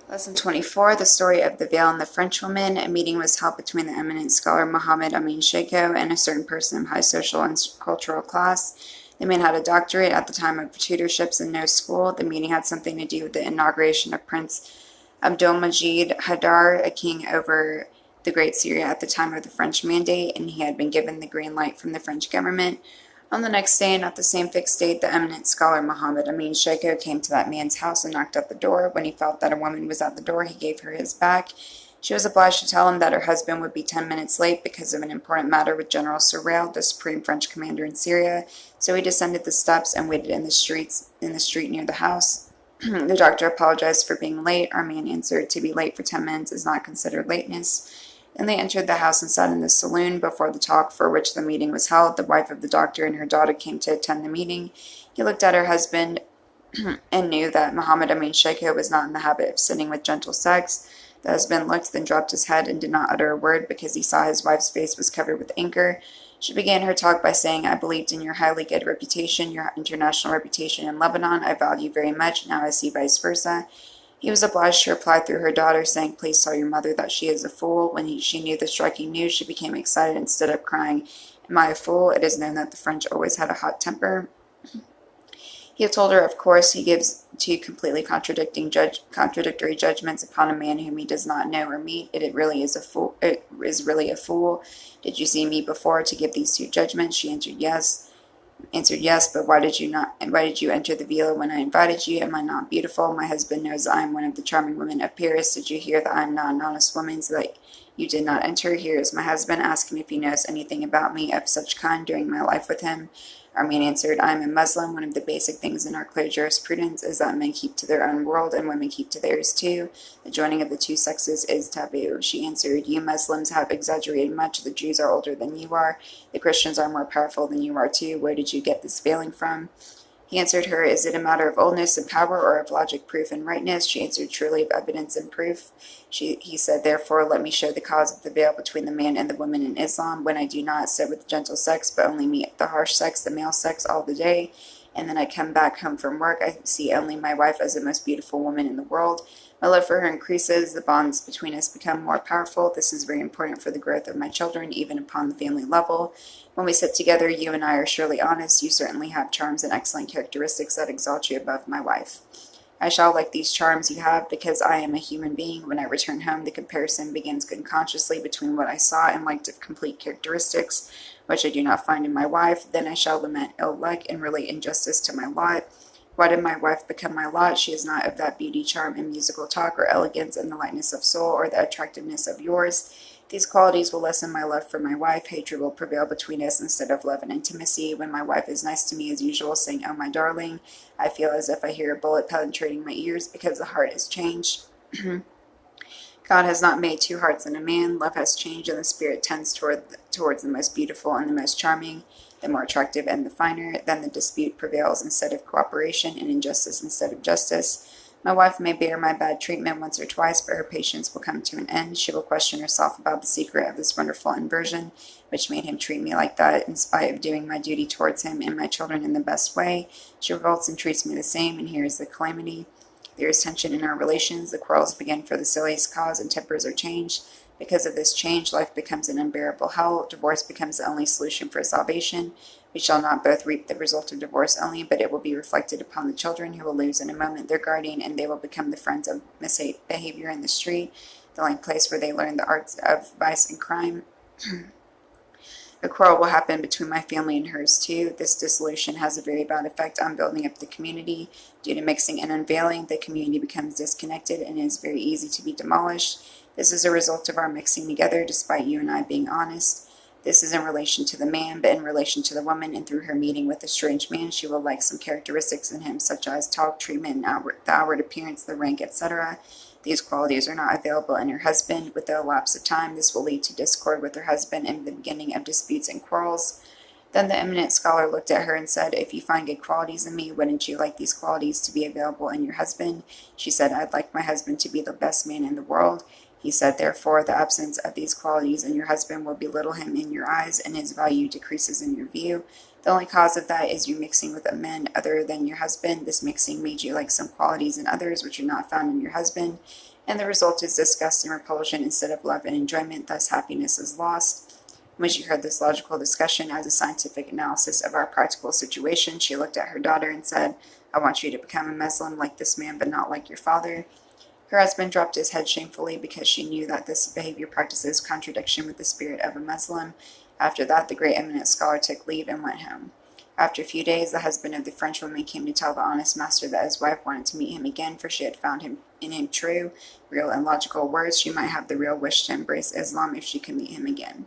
Lesson 24, the story of the veil and the Frenchwoman. A meeting was held between the eminent scholar Mohammed Amin Sheikho and a certain person of high social and cultural class. The man had a doctorate at the time of tutorships and no school. The meeting had something to do with the inauguration of Prince Abdulmajid Haidar, a king over the Great Syria at the time of the French Mandate, and he had been given the green light from the French government. On the next day, and at the same fixed date, the eminent scholar Mohammed Amin Sheikho came to that man's house and knocked at the door. When he felt that a woman was at the door, he gave her his back. She was obliged to tell him that her husband would be 10 minutes late because of an important matter with General Sorel, the supreme French commander in Syria. So he descended the steps and waited in the street near the house. The doctor apologized for being late. Our man answered, "To be late for 10 minutes is not considered lateness." Then they entered the house and sat in the saloon before the talk for which the meeting was held. The wife of the doctor and her daughter came to attend the meeting. He looked at her husband and knew that Mohammed Amin Sheikho was not in the habit of sitting with gentle sex. The husband looked, then dropped his head and did not utter a word because he saw his wife's face was covered with anger. She began her talk by saying, "I believed in your highly good reputation, your international reputation in Lebanon. I value very much. Now I see vice versa." He was obliged to reply through her daughter, saying, "Please tell your mother that she is a fool." When she knew the striking news, she became excited and stood up crying, "Am I a fool?" It is known that the French always had a hot temper. He had told her, of course, he gives two completely contradictory judgments upon a man whom he does not know or meet. It really is a fool. It is really a fool. "Did you see me before to give these two judgments?" She answered yes, but why did you enter the villa when I invited you? Am I not beautiful? My husband knows I am one of the charming women of Paris. Did you hear that I am not an honest woman, so that you did not enter? Here is my husband. Ask him if he knows anything about me of such kind during my life with him." Our man answered, "I am a Muslim. One of the basic things in our clear jurisprudence is that men keep to their own world and women keep to theirs too. The joining of the two sexes is taboo." She answered, "You Muslims have exaggerated much. The Jews are older than you are. The Christians are more powerful than you are too. Where did you get this veiling from?" He answered her, "Is it a matter of oldness and power, or of logic, proof, and rightness?" She answered, "Truly of evidence and proof." He said, "Therefore, let me show the cause of the veil between the man and the woman in Islam. When I do not sit with the gentle sex, but only meet the harsh sex, the male sex, all the day, and then I come back home from work, I see only my wife as the most beautiful woman in the world. My love for her increases. The bonds between us become more powerful. This is very important for the growth of my children, even upon the family level. When we sit together, you and I are surely honest. You certainly have charms and excellent characteristics that exalt you above my wife. I shall like these charms you have because I am a human being. When I return home, the comparison begins unconsciously between what I saw and liked of complete characteristics, which I do not find in my wife. Then I shall lament ill luck and relate injustice to my lot. Why did my wife become my lot? She is not of that beauty, charm, and musical talk, or elegance and the lightness of soul, or the attractiveness of yours. These qualities will lessen my love for my wife. Hatred will prevail between us instead of love and intimacy. When my wife is nice to me as usual, saying, 'Oh, my darling,' I feel as if I hear a bullet penetrating my ears because the heart is changed. God has not made two hearts in a man. Love has changed, and the spirit tends towards the most beautiful and the most charming, the more attractive and the finer. Then the dispute prevails instead of cooperation, and injustice instead of justice. My wife may bear my bad treatment once or twice, but her patience will come to an end. She will question herself about the secret of this wonderful inversion, which made him treat me like that, in spite of doing my duty towards him and my children in the best way. She revolts and treats me the same, and here is the calamity. There is tension in our relations. The quarrels begin for the silliest cause, and tempers are changed. Because of this change, life becomes an unbearable hell. Divorce becomes the only solution for salvation. We shall not both reap the result of divorce only, but it will be reflected upon the children, who will lose in a moment their guardian, and they will become the friends of misbehavior in the street, the only place where they learn the arts of vice and crime. A quarrel will happen between my family and hers too. This dissolution has a very bad effect on building up the community. Due to mixing and unveiling, the community becomes disconnected and is very easy to be demolished. This is a result of our mixing together, despite you and I being honest. This is in relation to the man, but in relation to the woman, and through her meeting with a strange man, she will like some characteristics in him, such as talk, treatment, the outward appearance, the rank, etc. These qualities are not available in her husband. With the elapse of time, this will lead to discord with her husband and the beginning of disputes and quarrels. Then the eminent scholar looked at her and said, "If you find good qualities in me, wouldn't you like these qualities to be available in your husband?" She said, "I'd like my husband to be the best man in the world." He said, therefore, the absence of these qualities in your husband will belittle him in your eyes, and his value decreases in your view. The only cause of that is you mixing with a man other than your husband. This mixing made you like some qualities in others which are not found in your husband, and the result is disgust and repulsion instead of love and enjoyment. Thus, happiness is lost. When she heard this logical discussion as a scientific analysis of our practical situation, she looked at her daughter and said, I want you to become a Muslim like this man, but not like your father. Her husband dropped his head shamefully because she knew that this behavior practices contradiction with the spirit of a Muslim. After that, the great eminent scholar took leave and went home. After a few days, the husband of the French woman came to tell the honest master that his wife wanted to meet him again, for she had found in him true, real, and logical words. She might have the real wish to embrace Islam if she could meet him again.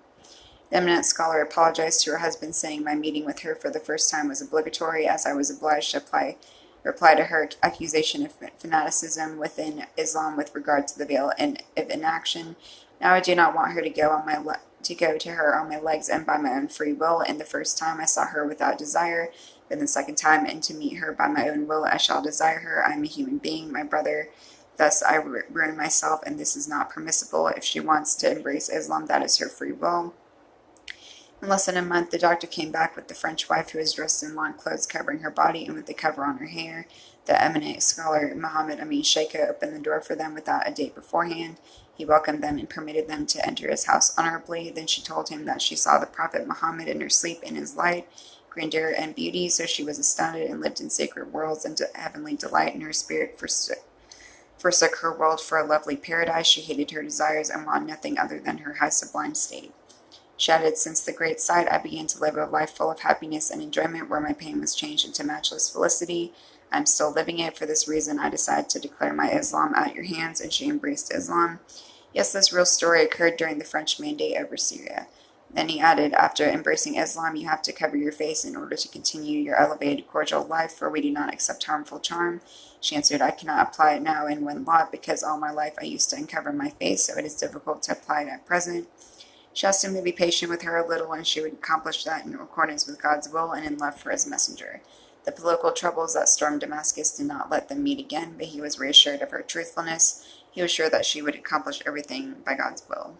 The eminent scholar apologized to her husband, saying my meeting with her for the first time was obligatory, as I was obliged to reply to her accusation of fanaticism within Islam with regard to the veil and of inaction. Now I do not want her to go to her on my legs and by my own free will. And the first time I saw her without desire, but the second time, and to meet her by my own will, I shall desire her. I am a human being, my brother. Thus I ruin myself, and this is not permissible. If she wants to embrace Islam, that is her free will. In less than a month, the doctor came back with the French wife, who was dressed in long clothes covering her body and with the cover on her hair. The eminent scholar Muhammad Amin Sheikha opened the door for them without a date beforehand. He welcomed them and permitted them to enter his house honorably. Then she told him that she saw the Prophet Muhammad in her sleep in his light, grandeur, and beauty, so she was astounded and lived in sacred worlds and heavenly delight, and her spirit forsook her world for a lovely paradise. She hated her desires and wanted nothing other than her high sublime state. She added, since the great sight, I began to live a life full of happiness and enjoyment, where my pain was changed into matchless felicity. I am still living it. For this reason, I decided to declare my Islam at your hands, and she embraced Islam. Yes, this real story occurred during the French mandate over Syria. Then he added, after embracing Islam, you have to cover your face in order to continue your elevated, cordial life, for we do not accept harmful charm. She answered, I cannot apply it now in one lot, because all my life I used to uncover my face, so it is difficult to apply it at present. She asked him to be patient with her a little, and she would accomplish that in accordance with God's will and in love for his messenger. The political troubles that stormed Damascus did not let them meet again, but he was reassured of her truthfulness. He was sure that she would accomplish everything by God's will.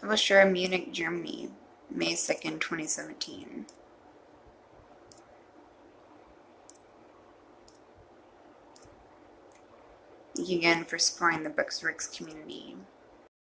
Publisher, Munich, Germany, May 2nd, 2017. Thank you again for supporting the Books Works community.